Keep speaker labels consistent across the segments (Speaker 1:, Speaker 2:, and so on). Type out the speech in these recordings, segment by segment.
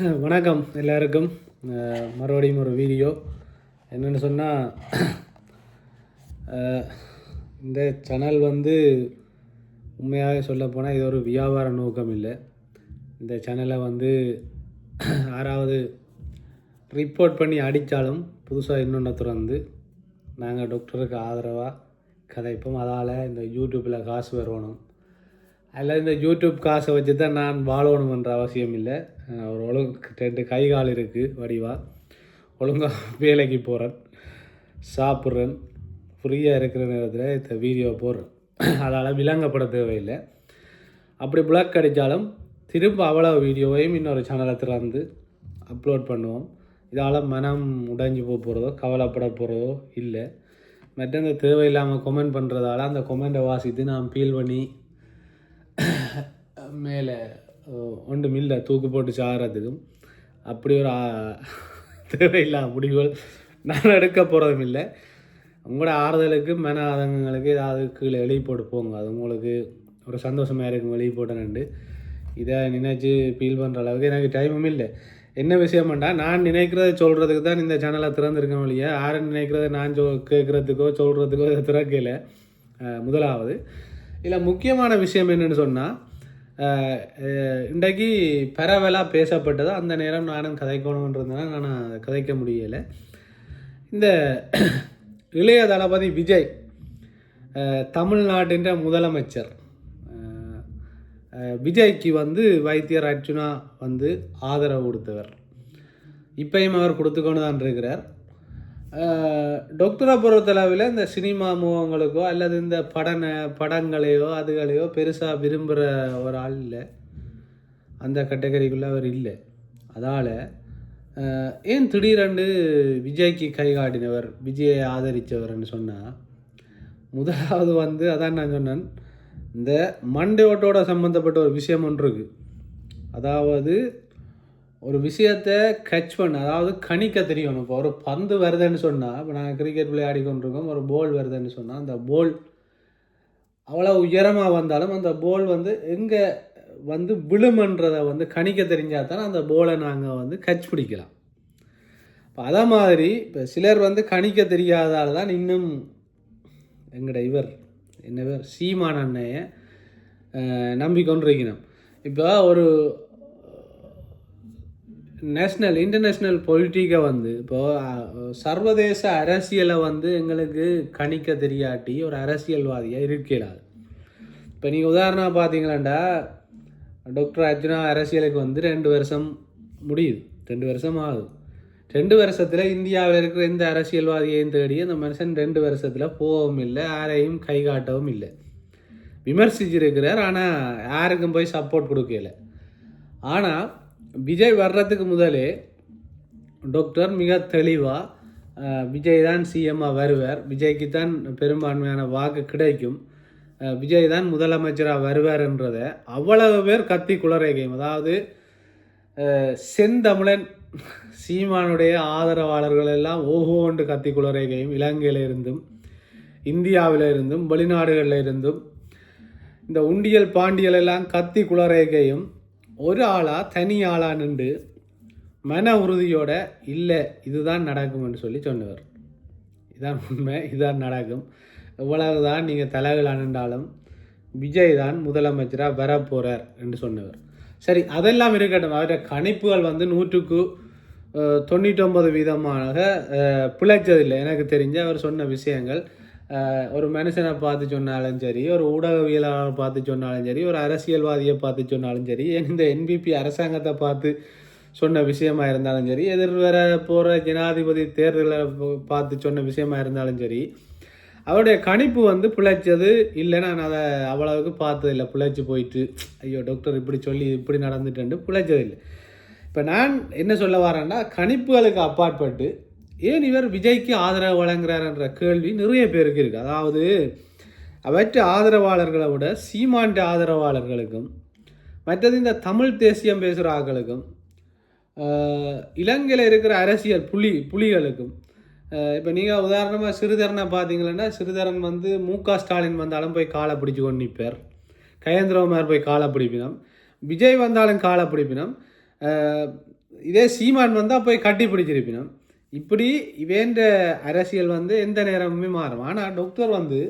Speaker 1: வணக்கம் எல்லாருக்கும். மறுபடியும் ஒரு வீடியோ என்னென்னு சொன்னால், இந்த சேனல் வந்து உண்மையாக சொல்லப்போனால் இது ஒரு வியாபார நோக்கம் இல்லை. இந்த சேனலை வந்து யாராவது ரிப்போர்ட் பண்ணி அடித்தாலும் புதுசாக இன்னொன்று திறந்து நாங்கள் டாக்டருக்கு ஆதரவாக கதைப்போம். அதால் இந்த யூடியூப்பில் காசு வரணும், அதில் இந்த யூடியூப் காசை வச்சு தான் நான் வாழணுமன்ற அவசியம் இல்லை. ஒரு ரெண்டு கை கால் இருக்குது, வடிவாக ஒழுங்காக வேலைக்கு போகிறேன், சாப்பிட்றேன், ஃப்ரீயாக இருக்கிற நேரத்தில் இந்த வீடியோ போடுறேன். அதால் விளங்கப்பட தேவையில்லை. அப்படி பிளாக் அடித்தாலும் திரும்ப அவ்வளோ வீடியோவையும் இன்னொரு சேனலை திறந்து அப்லோட் பண்ணுவோம். இதால் மனம் உடைஞ்சு போகிறதோ கவலைப்பட போகிறதோ இல்லை. மற்ற இந்த தேவையில்லாமல் கொமெண்ட் பண்ணுறதால அந்த கொமெண்ட்டை வாசித்து நான் ஃபீல் பண்ணி மேலே ஒன்றும் இல்லை தூக்கு போட்டு சாகிறதுக்கும் அப்படி ஒரு தேவையில்லாத முடிவுகள் நான் எடுக்க போகிறதும் இல்லை. உங்களோட ஆறுதலுக்கு மன ஆதங்கங்களுக்கு ஏதாவது கீழே வெளியே போட்டு போங்க. அது உங்களுக்கு ஒரு சந்தோஷமாக இருக்கும். வெளியே போட்டேன்னு இதை நினைச்சு ஃபீல் பண்ணுற அளவுக்கு எனக்கு டைமும் இல்லை. என்ன விஷயம்ண்டா, நான் நினைக்கிறத சொல்கிறதுக்கு தான் இந்த சேனலை திறந்துருக்கேன் வழியா. யாரும் நினைக்கிறத நான் கேட்குறதுக்கோ சொல்கிறதுக்கோ இதை திறக்கலை. முதலாவது இல்லை முக்கியமான விஷயம் என்னென்னு சொன்னால், இன்றைக்கு பரவலாக பேசப்பட்டதோ அந்த நேரம் நானும் கதைக்கணுன்றதுனால நான் கதைக்க முடியலை. இந்த இளைய தளபதி விஜய் தமிழ்நாட்டின் முதலமைச்சர் விஜய்க்கு வந்து வைத்தியர் அர்ச்சுனா வந்து ஆதரவு கொடுத்தவர். இப்பையும் அவர் கொடுத்துக்கொண்டு தான் இருக்கிறார். டாக்டரை பொறுத்தளவில் இந்த சினிமா முகங்களுக்கோ அல்லது இந்த படங்களையோ அதுகளையோ பெருசாக விரும்புகிற ஒரு ஆள் இல்லை, அந்த கேட்டகரிக்குள்ளே அவர் இல்லை. அதால் ஏன் திடீரென்று விஜய்க்கு கை காட்டினவர், விஜயை ஆதரித்தவர்னு சொன்னால், முதலாவது வந்து அதான் நான் சொன்னேன், இந்த மண்டையோட்டோட சம்மந்தப்பட்ட ஒரு விஷயம் ஒன்று இருக்குது. அதாவது ஒரு விஷயத்தை கட்ச் பண்ண, அதாவது கணிக்க தெரியணும். இப்போ ஒரு பந்து வருதுன்னு சொன்னால், இப்போ நாங்கள் கிரிக்கெட் விளையாடி கொண்டிருக்கோம், ஒரு போல் வருதுன்னு சொன்னால் அந்த போல் அவ்வளோ உயரமாக வந்தாலும் அந்த போல் வந்து எங்கே வந்து விழுமன்றதை வந்து கணிக்க தெரிஞ்சால் தான் அந்த போலை நாங்கள் வந்து கட்ச் பிடிக்கலாம். இப்போ அதே மாதிரி இப்போ சிலர் வந்து கணிக்க தெரியாதால் தான் இன்னும் எங்கட இவர் என்னவர் சீமான் அண்ணையை நம்பிக்கொண்டிருக்கணும். இப்போ ஒரு இன்டர்நேஷ்னல் பொலிட்டிக்கை வந்து இப்போது சர்வதேச அரசியலை வந்து எங்களுக்கு கணிக்க தெரியாட்டி ஒரு அரசியல்வாதியாக இருக்கலாது. இப்போ நீங்கள் உதாரணமாக பார்த்தீங்களாண்டா, டாக்டர் அர்ச்சுனா அரசியலுக்கு வந்து 2 வருஷம் முடியுது, 2 வருஷம் ஆகுது. 2 வருஷத்தில் இந்தியாவில் இருக்கிற எந்த அரசியல்வாதியையும் தேடி அந்த மனுஷன் 2 வருஷத்தில் போகவும் இல்லை, யாரையும் கை காட்டவும் இல்லை. விமர்சிச்சிருக்கிறார், ஆனால் யாருக்கும் போய் சப்போர்ட் கொடுக்கல. ஆனால் விஜய் வர்றதுக்கு முதலே டாக்டர் மிக தெளிவாக விஜய் தான் சிஎம்மாக வருவார், விஜய்க்கு தான் பெரும்பான்மையான வாக்கு கிடைக்கும், விஜய் தான் முதலமைச்சராக வருவார்ன்றதை அவ்வளவு பேர் கத்தி குளறைகையும். அதாவது செந்தமிழன் சீமானுடைய ஆதரவாளர்கள் எல்லாம் ஓஹோண்டு கத்தி குளறைகையும், இலங்கையில் இருந்தும் இந்தியாவில் இருந்தும் வெளிநாடுகளில் இருந்தும் இந்த உண்டியல் பாண்டியல் எல்லாம் கத்தி குளறைகையும் ஒரு ஆளாக தனி ஆளாக நின்று மன உறுதியோட இல்லை இதுதான் நடக்கும்னு சொன்னவர். இதான் உண்மை, இதுதான் நடக்கும், இவ்வளவுதான் நீங்கள் தலைகள் அணுண்டாலும் விஜய் தான் முதலமைச்சராக வரப்போகிறார் என்று சொன்னவர். சரி, அதெல்லாம் இருக்கட்டும். அவருடைய கணிப்புகள் வந்து 100க்கு 99% பிழைச்சதில்லை. எனக்கு தெரிஞ்ச அவர் சொன்ன விஷயங்கள் ஒரு மனுஷனை பார்த்து சொன்னாலும் சரி, ஒரு ஊடகவியலாளரை பார்த்து சொன்னாலும் சரி, ஒரு அரசியல்வாதியை பார்த்து சொன்னாலும் சரி, இந்த என்பிபி அரசாங்கத்தை பார்த்து சொன்ன விஷயமா இருந்தாலும் சரி, எதிர்வர போகிற ஜனாதிபதி தேர்தலை பார்த்து சொன்ன விஷயமா இருந்தாலும் சரி, அவருடைய கணிப்பு வந்து பிழைச்சது இல்லை. நான் அதை அவ்வளவுக்கு பார்த்ததில்லை. பிழைச்சி போயிட்டு ஐயோ டாக்டர் இப்படி சொல்லி இப்படி நடந்துட்டு பிழைச்சதில்லை. இப்போ நான் என்ன சொல்ல வரேன்னா, கணிப்புகளுக்கு அப்பாற்பட்டு ஏன் இவர் விஜய்க்கு ஆதரவு வழங்குறாருன்ற கேள்வி நிறைய பேருக்கு இருக்குது. அதாவது அவற்ற ஆதரவாளர்களை விட சீமான் ஆதரவாளர்களுக்கும் மற்றது இந்த தமிழ் தேசியம் பேசுகிற ஆக்களுக்கும் இலங்கையில் இருக்கிற அரசியல் புலிகளுக்கும் இப்போ நீங்கள் உதாரணமாக சிறிதரனை பார்த்தீங்கன்னா, சிறிதரன் வந்து மு.க. ஸ்டாலின் வந்தாலும் போய் காலை பிடிச்சி கொண்டு நிற்பார், கயேந்திரகுமார் போய் காலை பிடிப்பினோம், விஜய் வந்தாலும் காலை பிடிப்பினோம், இதே சீமான் வந்தால் போய் கட்டி பிடிச்சிருப்பினோம். இப்படி இவேண்ட அரசியல் வந்து எந்த நேரமுமே மாறும். ஆனால் டாக்டர் வந்து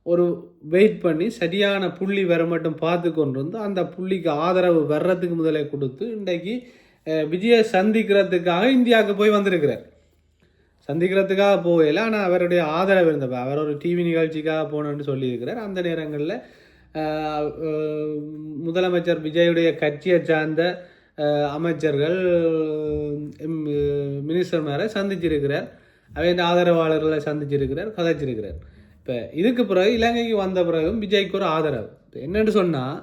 Speaker 1: ஒரு வெயிட் பண்ணி சரியான புள்ளி வர மட்டும் பார்த்து கொண்டு வந்து அந்த புள்ளிக்கு ஆதரவு வர்றதுக்கு முதலே கொடுத்து இன்றைக்கு விஜயை சந்திக்கிறதுக்காக இந்தியாவுக்கு போய் வந்திருக்கிறார். சந்திக்கிறதுக்காக போகல, ஆனால் அவருடைய ஆதரவு இருந்தப்ப அவர் ஒரு டிவி நிகழ்ச்சிக்காக போகணுன்னு சொல்லியிருக்கிறார். அந்த நேரங்களில் முதலமைச்சர் விஜயுடைய கட்சியை சார்ந்த அமைச்சர்கள் மினிஸ்டர் மேலே சந்திச்சிருக்கிறார். அவை ஆதரவாளர்களை சந்திச்சிருக்கிறார், கதைச்சிருக்கிறார். இப்போ இதுக்கு பிறகு இலங்கைக்கு வந்த பிறகும் விஜய்க்கு ஒரு ஆதரவு என்னென்னு சொன்னால்,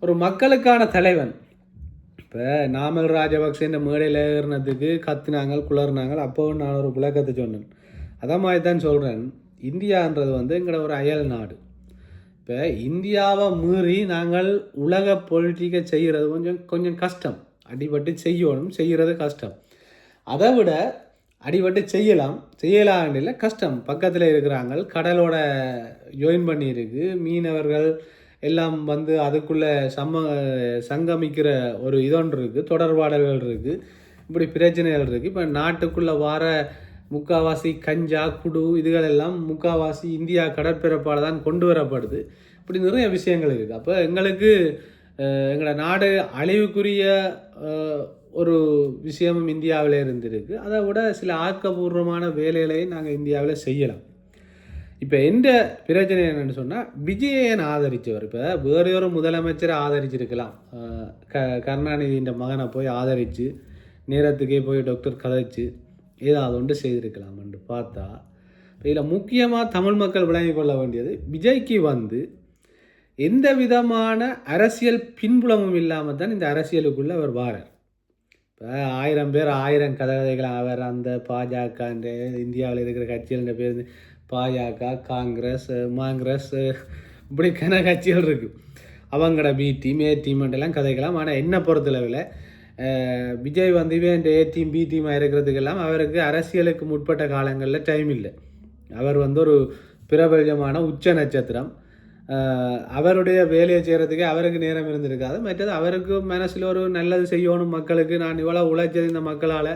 Speaker 1: ஒரு மக்களுக்கான தலைவன். இப்போ நாமல் ராஜபக்சேன்ற மேடையில் ஏறினதுக்கு கத்துனாங்க, குளர்னாங்க. அப்போவும் நான் ஒரு விளக்கத்தை சொன்னேன். அதை மாதிரி தான் சொல்கிறேன். இந்தியான்றது வந்து எங்களோட ஒரு அயல் நாடு. இப்போ இந்தியாவை மீறி நாங்கள் உலக பொலிட்டிக்கை செய்கிறது கொஞ்சம் கஷ்டம். அடிபட்டு செய்கிறது கஷ்டம். அதை விட அடிபட்டு செய்யலாம் இல்லை, கஷ்டம். பக்கத்தில் இருக்கிறாங்க, கடலோட ஜாயின் பண்ணியிருக்கு, மீனவர்கள் எல்லாம் வந்து அதுக்குள்ளே சங்கமிக்கிற ஒரு இதொன்று இருக்குது, தொடர்பாடல்கள் இருக்குது, இப்படி பிரச்சனைகள் இருக்குது. இப்போ நாட்டுக்குள்ளே வர முக்கால்வாசி கஞ்சா குடு இதுகளெல்லாம் முக்கால்வாசி இந்தியா கடற்பரப்பால் தான் கொண்டு வரப்படுது. இப்படி நிறைய விஷயங்கள் இருக்குது. அப்போ எங்களுக்கு எங்களோட நாடு அழிவுக்குரிய ஒரு விஷயமும் இந்தியாவில் இருந்திருக்கு. அதை விட சில ஆக்கப்பூர்வமான வேலைகளையும் நாங்கள் இந்தியாவில் செய்யலாம். இப்போ எந்த பிரச்சனை என்னென்னு சொன்னால், விஜயன் ஆதரித்தவர் இப்போ வேறு ஒரு முதலமைச்சரை ஆதரிச்சிருக்கலாம். கருணாநிதியின் மகனை போய் ஆதரித்து நேரத்துக்கே போய் டாக்டர் கதைச்சு ஏதாவது ஒன்று செய்திருக்கலாம்னு பார்த்தா, இதில் முக்கியமாக தமிழ் மக்கள் விளங்கி கொள்ள வேண்டியது, விஜய்க்கு வந்து எந்த விதமான அரசியல் பின்புலமும் இல்லாமல் தான் இந்த அரசியலுக்குள்ளே அவர் வாரார். இப்போ 1000 பேர் 1000 கதைகளை அவர் அந்த பாஜகன்ற இந்தியாவில் இருக்கிற கட்சிகள் பேர் பாஜக, காங்கிரஸ், மாங்கிரஸ், இப்படி கட்சிகள் இருக்குது. அவங்களோட பி டீம் ஏ டீம்லாம் கதைக்கலாம். ஆனால் என்ன பொறுத்தளவில் விஜய் வந்து இந்த ஏ டீம் பி டீமாக இருக்கிறதுக்கெல்லாம் அவருக்கு அரசியலுக்கு முற்பட்ட காலங்களில் டைம் இல்லை. அவர் வந்து ஒரு பிரபலமான உச்ச நட்சத்திரம். அவருடைய வேலையை செய்கிறதுக்கு அவருக்கு நேரம் இருந்திருக்காது. மற்றது அவருக்கு மனசில் ஒரு நல்லது செய்யணும், மக்களுக்கு நான் இவ்வளோ உழைச்சது இந்த மக்களால்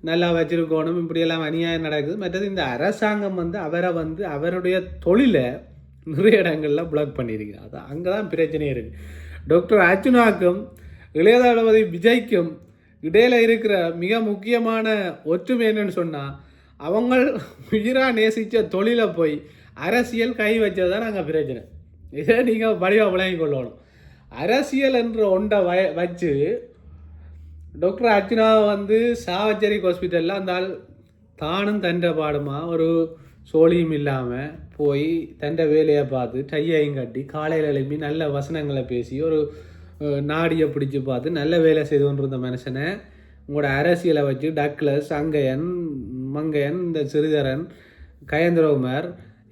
Speaker 1: நல்லா வச்சிருக்கணும், இப்படியெல்லாம் அநியாயம் நடக்குது. மற்றது இந்த அரசாங்கம் வந்து அவரை வந்து அவருடைய தொழிலை நிறைய இடங்களில் பிளாக் பண்ணியிருக்கிறார். அது அங்கே தான் பிரச்சனையே இருக்குது. டாக்டர் அர்ச்சுனாக்கும் இளைய தளபதி விஜய்க்கும் இடையில் இருக்கிற மிக முக்கியமான ஒற்றுமை என்னன்னு சொன்னால், அவங்க உயிராக நேசித்த தொழிலை போய் அரசியல் கை வச்சது தான் நாங்கள் பிரச்சனை. இதை நீங்கள் வடிவாக விளங்கி கொள்ளணும். அரசியல் என்ற ஒன்றை வச்சு டாக்டர் அர்ச்சுனாவை வந்து சாவச்சேரி ஹாஸ்பிட்டலில் அந்த ஆள் தானும் தண்டை பாடுமா ஒரு சோழியும் இல்லாமல் போய் தண்டை வேலையை பார்த்து டையையும் கட்டி காலையில் எழுப்பி நல்ல வசனங்களை பேசி ஒரு நாடியை பிடிச்சி பார்த்து நல்ல வேலை செய்து கொண்டிருந்த மனுஷனை உங்களோட அரசியலை வச்சு டக்ளஸ், அங்கையன், மங்கையன், இந்த சிறிதரன், கயந்திரகுமார்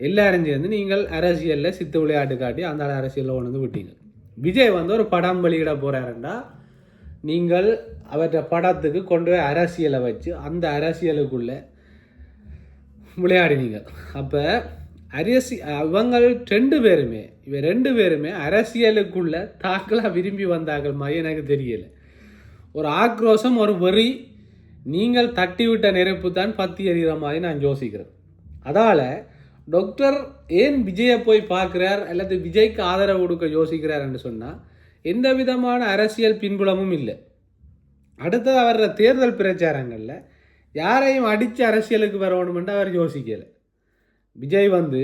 Speaker 1: எல்லாரும் சேர்ந்து நீங்கள் அரசியலில் சித்து விளையாட்டு காட்டி அந்த அரசியலில் கொண்டு வந்து விட்டீங்க. விஜய் வந்து ஒரு படம் வெளியிட போகிறாருண்டா நீங்கள் அவற்றை படத்துக்கு கொண்டு போய் அரசியலை வச்சு அந்த அரசியலுக்குள்ளே விளையாடினீங்க. அப்போ இவங்க ரெண்டு பேருமே அரசியலுக்குள்ளே தாக்களாக விரும்பி வந்தார்கள் மாதிரி எனக்கு தெரியலை. ஒரு ஆக்ரோஷம், ஒரு வெறி, நீங்கள் தட்டி விட்ட நெருப்பு தான் பற்றி எறிகிற மாதிரி நான் யோசிக்கிறேன். அதால் டாக்டர் ஏன் விஜயை போய் பார்க்குறார் அல்லது விஜய்க்கு ஆதரவு கொடுக்க யோசிக்கிறார்ன்னு சொன்னால், எந்த விதமான அரசியல் பின்புலமும் இல்லை. அடுத்தது அவர தேர்தல் பிரச்சாரங்களில் யாரையும் அடித்து அரசியலுக்கு வரணுமென்று அவர் யோசிக்கலை. விஜய் வந்து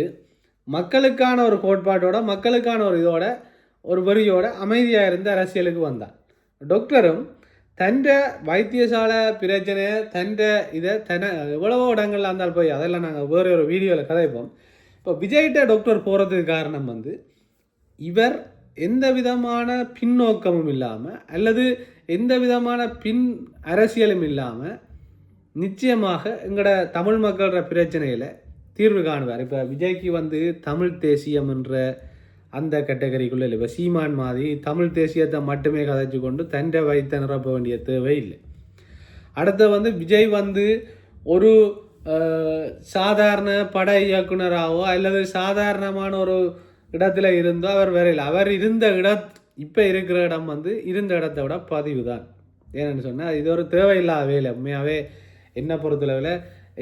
Speaker 1: மக்களுக்கான ஒரு கோட்பாட்டோட, மக்களுக்கான ஒரு இதோட, ஒரு வரியோட அமைதியாக இருந்து அரசியலுக்கு வந்தார். டாக்டரும் தண்ட வைத்தியசாலை பிரச்சனையை இதை எவ்வளவோ இடங்கள்ல இருந்தால் போய் அதெல்லாம் நாங்கள் வேறு ஒரு வீடியோவில் கதைப்போம். இப்போ விஜய்கிட்ட டாக்டர் போகிறதுக்கு காரணம் வந்து இவர் எந்த விதமான பின்னோக்கமும் இல்லாமல் அல்லது எந்த விதமான அரசியலும் இல்லாமல் நிச்சயமாக எங்களோட தமிழ் மக்களோட பிரச்சனையில் தீர்வு காணுவார். இப்போ விஜய்க்கு வந்து தமிழ் தேசியம் என்ற அந்த கேட்டகரிக்குள்ளே இல்லை. இப்போ சீமான் மாதிரி தமிழ் தேசியத்தை மட்டுமே கதைச்சு கொண்டு தண்டை வைத்த நிரப்ப வேண்டிய தேவை இல்லை. அடுத்து வந்து விஜய் வந்து ஒரு சாதாரண பட இயக்குனராகவோ அல்லது சாதாரணமான ஒரு இடத்துல இருந்தோ அவர் வரையில் அவர் இருந்த இப்போ இருக்கிற இடம் வந்து இருந்த இடத்த விட பதிவு தான். ஏன்னு சொன்னால் இது ஒரு தேவையில்லாத வேலை. உண்மையாகவே என்ன பொறுத்தளவில்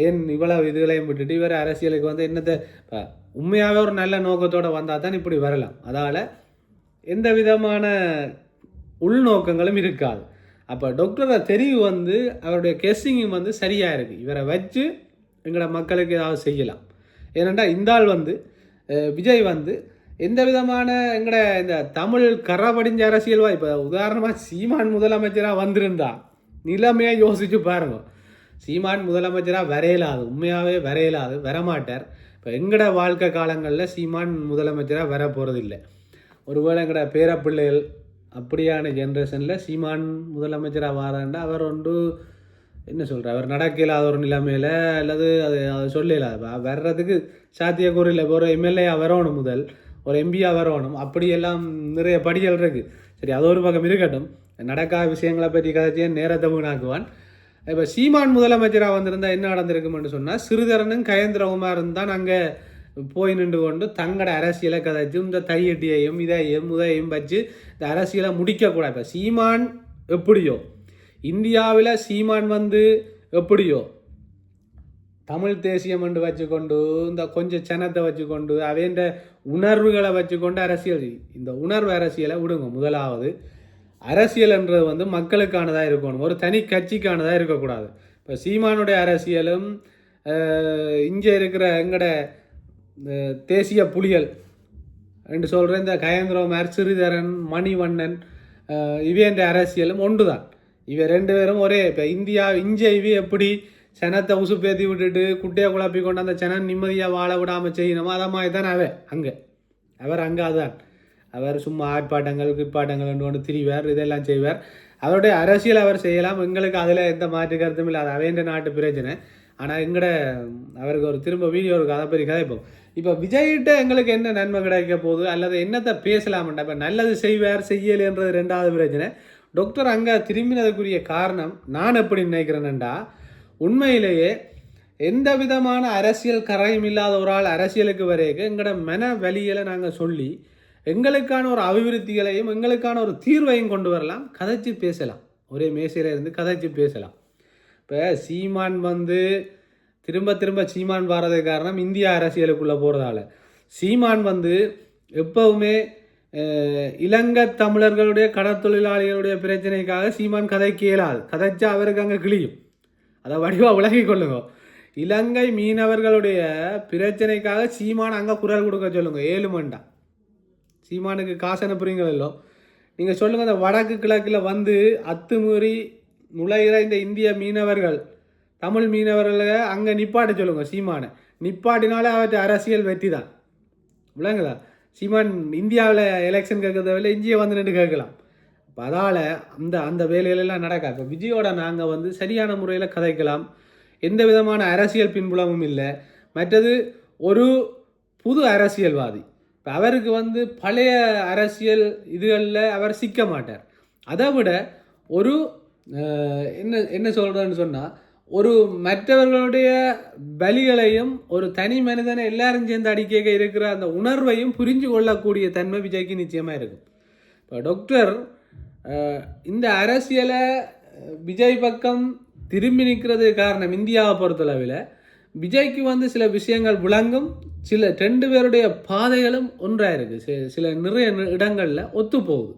Speaker 1: ஏன் இவ்வளவு இதுகளையும் விட்டுட்டு இவர் அரசியலுக்கு வந்து என்னத்தை உண்மையாகவே ஒரு நல்ல நோக்கத்தோடு வந்தால் தான் இப்படி வரலாம். அதால் எந்த விதமான உள்நோக்கங்களும் இருக்காது. அப்போ டாக்டரை தெரிவு வந்து அவருடைய கெஸ்ஸிங்கும் வந்து சரியாக இருக்குது. இவரை வச்சு எங்களோட மக்களுக்கு ஏதாவது செய்யலாம். ஏனென்றா இந்த ஆள் வந்து விஜய் வந்து எந்த விதமான எங்களோட இந்த தமிழ் கரபடிஞ்ச அரசியல்வா இப்போ உதாரணமாக சீமான் முதலமைச்சராக வந்திருந்தா நிலைமையாக யோசிச்சு பாருங்க. சீமான் முதலமைச்சராக வரையலாது, உண்மையாகவே வரையலாது, வரமாட்டார். இப்போ எங்களோட வாழ்க்கை காலங்களில் சீமான் முதலமைச்சராக வர போகிறதில்லை. ஒருவேளை எங்களோட பேரப்பிள்ளைகள் அப்படியான ஜென்ரேஷனில் சீமான் முதலமைச்சராக வாராண்டா அவர் ஒன்று என்ன சொல்கிறார், அவர் நடக்க இல்லாத ஒரு நிலைமையில் அல்லது அதை சொல்லலாது வர்றதுக்கு சாத்தியக்கூறு இல்லை. ஒரு எம்எல்ஏயாக வரணும், முதல் ஒரு எம்பியாக வரணும், அப்படியெல்லாம் நிறைய படிகள் இருக்குது. சரி, அது ஒரு பக்கம் இருக்கட்டும். நடக்காத விஷயங்களை பற்றி கதைச்சி நேரத்தை வீணாக்குவான். இப்போ சீமான் முதலமைச்சராக வந்திருந்தால் என்ன நடந்திருக்குமென்னு சொன்னால் சிறிதரனும் கயேந்திரகுமாரும் தான் அங்கே போய் நின்று கொண்டு தங்களோட அரசியலை கதைச்சு இந்த தையட்டியையும் இதையும் உதையும் வச்சு இந்த அரசியலை முடிக்கக்கூடாது. இப்போ சீமான் எப்படியோ இந்தியாவில் சீமான் வந்து எப்படியோ தமிழ் தேசியம் என்று வச்சுக்கொண்டு இந்த கொஞ்சம் சனத்தை வச்சுக்கொண்டு அவைன்ற உணர்வுகளை வச்சுக்கொண்டு அரசியல், இந்த உணர்வு அரசியலை விடுங்க. முதலாவது அரசியல்ன்றது வந்து மக்களுக்கானதாக இருக்கணும், ஒரு தனி கட்சிக்கானதாக இருக்கக்கூடாது. இப்போ சீமானுடைய அரசியலும் இங்கே இருக்கிற எங்கட தேசிய புலிகள் என்று சொல்கிற இந்த கயேந்திரகுமார், சிறிதரன், மணிவண்ணன் இவைன்ற அரசியலும் ஒன்று தான். இவை ரெண்டு பேரும் ஒரே. இப்போ இந்தியா இங்கே இவை எப்படி சனத்தை உசுப்பேற்றி விட்டுட்டு குட்டையை குழப்பி கொண்டு அந்த சனம் நிம்மதியாக வாழ விடாமல் செய்யணுமோ அதை மாதிரி தான் அவர் அங்கே அதுதான். அவர் சும்மா ஆட்பாட்டங்கள் கிட்பாட்டங்கள் ஒன்று திரிவார், இதெல்லாம் செய்வார். அவருடைய அரசியல் அவர் செய்யலாம், எங்களுக்கு அதில் எந்த மாற்று கருத்தும் இல்லை. அது அவைன்ற நாட்டு பிரச்சனை. ஆனால் அவருக்கு ஒரு திரும்ப வீடியோ இருக்குது, அதை பற்றி கதைப்போம். இப்போ விஜய்கிட்ட எங்களுக்கு என்ன நன்மை கிடைக்க போகுது அல்லது என்னத்தை பேசலாம்டா. இப்போ நல்லது செய்வார் செய்யலைன்றது ரெண்டாவது பிரச்சனை. டாக்டர் அங்கே திரும்பினதுக்குரிய காரணம் நான் எப்படி நினைக்கிறேன்டா, உண்மையிலேயே எந்த விதமான அரசியல் கரையும் இல்லாத ஒரு ஆள் அரசியலுக்கு வரைக்கும் எங்களோட மன வலிகளை நாங்கள் சொல்லி எங்களுக்கான ஒரு அபிவிருத்திகளையும் எங்களுக்கான ஒரு தீர்வையும் கொண்டு வரலாம், கதைச்சி பேசலாம், ஒரே மேசையில் இருந்து கதைச்சி பேசலாம். இப்போ சீமான் வந்து திரும்ப திரும்ப சீமான் வர்றதுக்கு காரணம் இந்தியா அரசியலுக்குள்ளே போகிறதால. சீமான் வந்து எப்பவுமே இலங்கை தமிழர்களுடைய கடற்தொழிலாளிகளுடைய பிரச்சனைக்காக சீமான் கதைக்கு இயலாது. கதைச்சா அவருக்கு அங்கே கிளியும். அதை வடிவாக விலகி கொள்ளுங்க. இலங்கை மீனவர்களுடைய பிரச்சனைக்காக சீமான் அங்கே குரல் கொடுக்க சொல்லுங்க. 7 மண்டா சீமானுக்கு காசு அனுப்புறீங்களோ நீங்கள் சொல்லுங்கள். அந்த வடக்கு கிழக்கில் வந்து அத்துமீறி நுழைகிற இந்த இந்திய மீனவர்கள், தமிழ் மீனவர்களை அங்கே நிப்பாட்ட சொல்லுங்க. சீமானை நிப்பாட்டினாலே அவற்றை அரசியல் வெற்றி தான். விளங்குதா? சீமான் இந்தியாவில் எலெக்ஷன் கேட்கறத விட இந்தியை வந்து நின்று கேட்கலாம். இப்போ அதால் அந்த வேலையிலெல்லாம் நடக்காது. இப்போ விஜயோட நாங்கள் வந்து சரியான முறையில் கதைக்கலாம், எந்த விதமான அரசியல் பின்புலமும் இல்லை. மற்றது ஒரு புது அரசியல்வாதி. இப்போ அவருக்கு வந்து பழைய அரசியல் இதுகளில் அவர் சிக்க மாட்டார். அதை விட ஒரு என்ன சொல்கிறேன்னு சொன்னால், ஒரு மற்றவர்களுடைய பலிகளையும் ஒரு தனி மனிதனை எல்லாரும் சேர்ந்து அடிக்க இருக்கிற அந்த உணர்வையும் புரிஞ்சு கொள்ளக்கூடிய தன்மை விஜய்க்கு நிச்சயமாக இருக்கும். இப்போ டாக்டர் இந்த அரசியலை விஜய் பக்கம் திரும்பி நிற்கிறது காரணம் இந்தியாவை பொறுத்தளவில் விஜய்க்கு வந்து சில விஷயங்கள் விளங்கும், சில 2 பேருடைய பாதைகளும் ஒன்றாக இருக்குது, சில நிறைய இடங்களில் ஒத்து போகுது.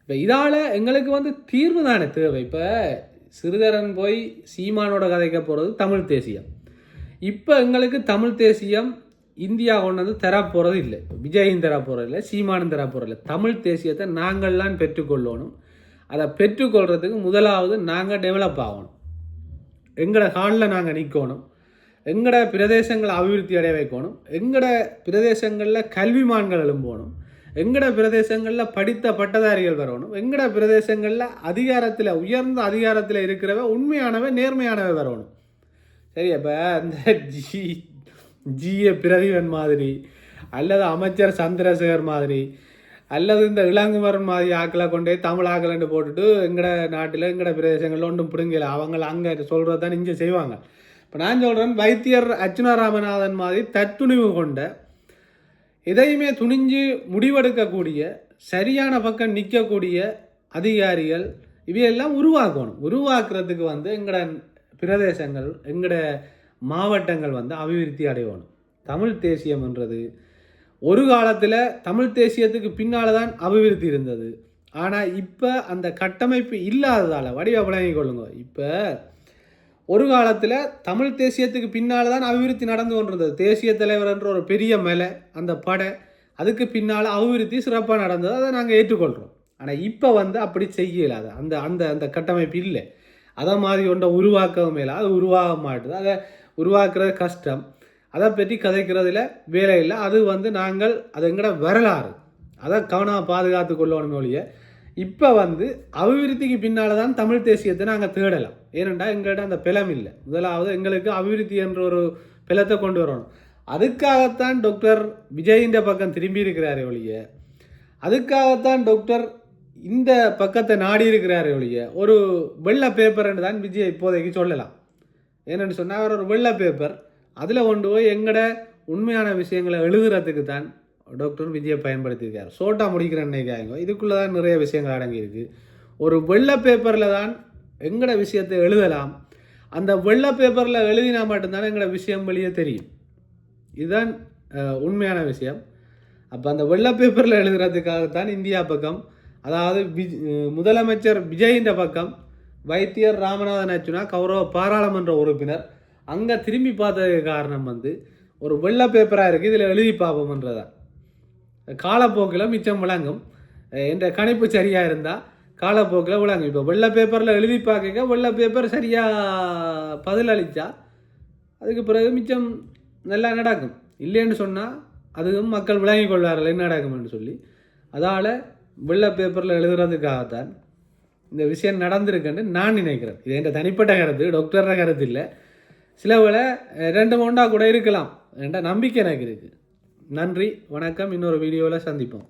Speaker 1: இப்போ இதால் எங்களுக்கு வந்து தீர்வு தானே தேவை. இப்போ சிறிதரன் போய் சீமானோட கதைக்க போகிறது தமிழ் தேசியம். இப்போ எங்களுக்கு தமிழ் தேசியம் இந்தியா கொண்டு வந்து தரப்போகிறது இல்லை, விஜயும் தரப்போகிறது இல்லை, சீமானும் தரப்போகிறது இல்லை. தமிழ் தேசியத்தை நாங்கள்லாம் பெற்றுக்கொள்ளணும். அதை பெற்றுக்கொள்கிறதுக்கு முதலாவது நாங்கள் டெவலப் ஆகணும், எங்களோட காலில் நாங்கள் நிற்கணும், எங்களோட பிரதேசங்களை அபிவிருத்தி அடைய வைக்கணும், எங்களோட பிரதேசங்களில் கல்விமான்கள் எழும்பணும், எங்களோட பிரதேசங்களில் படித்த பட்டதாரிகள் வரணும், எங்களோட பிரதேசங்களில் அதிகாரத்தில் உயர்ந்த அதிகாரத்தில் இருக்கிறவ உண்மையானவை நேர்மையானவை வரணும். சரி, அப்போ அந்த ஜிஏ பிரதிவன் மாதிரி அல்லது அமைச்சர் சந்திரசேகர் மாதிரி அல்லது இந்த இளங்குமரன் மாதிரி ஆக்களை கொண்டே தமிழ் ஆக்கலன்னு போட்டுட்டு எங்களோட நாட்டில் எங்களோட பிரதேசங்களில் ஒன்றும் பிடுங்கல, அவங்க அங்கே சொல்கிறது தான் இங்கே செய்வாங்க. இப்போ நான் சொல்கிறேன், வைத்தியர் அர்ச்சுனா ராமநாதன் மாதிரி தத்துணிவு கொண்ட எதையுமே துணிஞ்சு முடிவெடுக்கக்கூடிய சரியான பக்கம் நிற்கக்கூடிய அதிகாரிகள் இவையெல்லாம் உருவாக்கணும். உருவாக்குறதுக்கு வந்து எங்களோட பிரதேசங்கள் எங்களோட மாவட்டங்கள் வந்து அபிவிருத்தி அடையணும். தமிழ் தேசியம்ன்றது ஒரு காலத்தில் தமிழ் தேசியத்துக்கு பின்னால் தான் அபிவிருத்தி இருந்தது. ஆனால் இப்போ அந்த கட்டமைப்பு இல்லாததால் வடிவ விளங்கிக் கொள்ளுங்க. இப்போ ஒரு காலத்தில் தமிழ் தேசியத்துக்கு பின்னால் தான் அபிவிருத்தி நடந்து கொண்டிருந்தது. தேசிய தலைவர் என்ற ஒரு பெரிய மேலே அந்த படை அதுக்கு பின்னால் அபிவிருத்தி சிறப்பாக நடந்தது. அதை நாங்கள் ஏற்றுக்கொள்கிறோம். ஆனால் இப்போ வந்து அப்படி செய்யலாது. அந்த அந்த அந்த கட்டமைப்பு இல்லை. அதை மாதிரி ஒன்றை உருவாக்கவும் இல்லை. அது உருவாக மாட்டுது. அதை உருவாக்குறது கஷ்டம். அதை பற்றி கதைக்கிறதுல வேலை இல்லை. அது வந்து நாங்கள் அது எங்கட வரலாறு, அதை கவனமாக பாதுகாத்து கொள்ளணும் ஒழிய இப்போ வந்து அபிவிருத்திக்கு பின்னால் தான் தமிழ் தேசியத்தை நாங்கள் தேடலாம். ஏனென்றால் எங்கள்கிட்ட அந்த பிலம் இல்லை. முதலாவது எங்களுக்கு அபிவிருத்தி என்ற ஒரு பிலத்தை கொண்டு வரணும். அதுக்காகத்தான் டாக்டர் விஜயின் பக்கம் திரும்பி இருக்கிறாரே ஒழிய, அதுக்காகத்தான் டாக்டர் இந்த பக்கத்தை நாடி இருக்கிறாரே ஒழிய, ஒரு வெள்ளை பேப்பர்ன்னு தான் விஜய் இப்போதைக்கு சொல்லலாம். ஏன்னு சொன்னால் அவர் ஒரு வெள்ளை பேப்பர், அதில் கொண்டு போய் எங்கட உண்மையான விஷயங்களை எழுதுறதுக்கு தான் டாக்டர் விஜயை பயன்படுத்தியிருக்கார். சோட்டா முடிக்கிறேன்னு நினைக்காங்க. இதுக்குள்ளே தான் நிறைய விஷயங்கள் அடங்கியிருக்கு. ஒரு வெள்ளை பேப்பரில் தான் எங்கட விஷயத்தை எழுதலாம். அந்த வெள்ளை பேப்பரில் எழுதினா மட்டும்தானே எங்கட விஷயம் வெளியே தெரியும். இதுதான் உண்மையான விஷயம். அப்போ அந்த வெள்ளை பேப்பரில் எழுதுறதுக்காகத்தான் இந்தியா பக்கம், அதாவது முதலமைச்சர் விஜயின் பக்கம் வைத்தியர் ராமநாதன் அர்ச்சுனா கௌரவ பாராளுமன்ற உறுப்பினர் அங்கே திரும்பி பார்த்ததுக்கு காரணம் வந்து ஒரு வெள்ளை பேப்பராக இருக்குது, இதில் எழுதி பார்ப்போம்ன்றதான். காலப்போக்கில் மிச்சம் விளங்கும். என்ற கணிப்பு சரியாக இருந்தால் காலப்போக்கில் விளங்கும். இப்போ வெள்ளை பேப்பரில் எழுதி பார்க்க வெள்ளை பேப்பர் சரியாக பதில் அளித்தா அதுக்கு பிறகு மிச்சம் நல்லா நடக்கும். இல்லைன்னு சொன்னால் அதுவும் மக்கள் விளங்கி கொள்வார்கள் என்ன நடக்கும்னு சொல்லி. அதால் வெள்ளை பேப்பரில் எழுதுறதுக்காகத்தான் இந்த விஷயம் நடந்திருக்குன்னு நான் நினைக்கிறேன். இது என்ற தனிப்பட்ட கருத்து, டாக்டர் கருத்து இல்லை. சில வேளை 2 கூட இருக்கலாம் என்ற நம்பிக்கை எனக்கு இருக்குது. நன்றி, வணக்கம். இன்னொரு வீடியோவில் சந்திப்போம்.